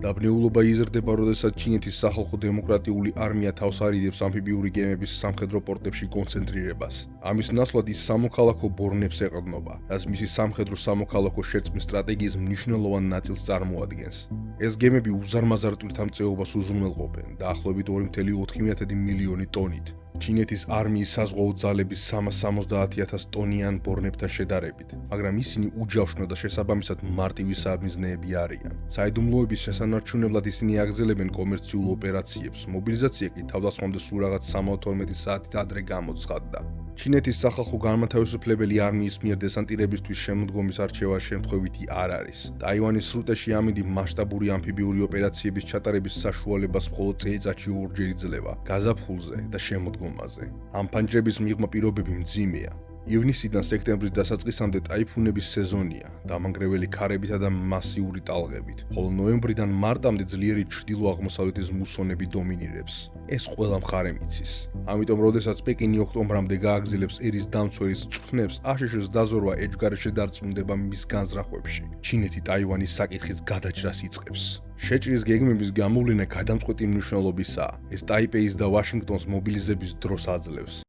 დაბნეულობა იზრდება, როდესაც ჩინეთის სახალხო დემოკრატიული არმია თავს არიდებს ამფიბიური გემების სამხედრო პორტებში კონცენტრირებას. ამის ნაცვლად ის სამოქალაქო ბორნებს ეყრდნობა, რაც მისი სამხედრო-სამოქალაქო შერწყმის სტრატეგიის მნიშვნელოვან ნაწილს წარმოადგენს. ეს გემები უზარმაზარ ტვირთამწეობას უზრუნველყოფენ, დაახლოებით 2,4 მილიონი ტონით. ჩინეთის არმიის საზღვაო ძალების 370,000 ტონიან ბორნებთან შედარებით, მაგრამ ისინი უჯავშნო და შესაბამისად მარტივი სამიზნეები არიან. საიდუმლოების შესანარჩუნებლად ისინი აგრძელებენ კომერციულ ოპერაციებს, მობილიზაცია კი თავდასხმამდე სულ რაღაც 3-12 საათით ადრე გამოცხადდა. ჩინეთის სახალხო განმათავისუფლებელი არმიის მიერ დესანტირებისთვის შემოდგომის არჩევა შემთხვევითი არ არის. ტაივანის სრუტეში ამინდი მასშტაბური ამფიბიური ოპერაციების ჩატარების საშუალებას მხოლოდ წელიწადში ორჯერ იძლევა, გაზაფხულზე და შემოდგომაზე. ამ ფანჯრების მიღმა პირობები მძიმეა. ივნისიდან სექტემბრის დასაწყისამდე ტაიფუნების სეზონია, დამანგრეველი ქარებითა და მასიური ტალღებით, ხოლო ნოემბრიდან მარტამდე ძლიერი ჩრდილო-აღმოსავლეთის მუსონები დომინირებს. ეს ყველა მხარემ იცის. ამიტომ, როდესაც პეკინი ოქტომბრამდე გააგრძელებს ერის დამცველის წვრთნებს, აშშ-ს დაზორვა ეჯგარეშე დარწმუნდება მის განზრახვებში. ჩინეთი ტაივანის საკითხის გადაჭრას იწყებს. შეჭრის გეგმების გამოვლენა გადამწყვეტი მნიშვნელობისაა. ეს ტაიპეის და ვაშინგტონს მობილიზების დროს აძლევს.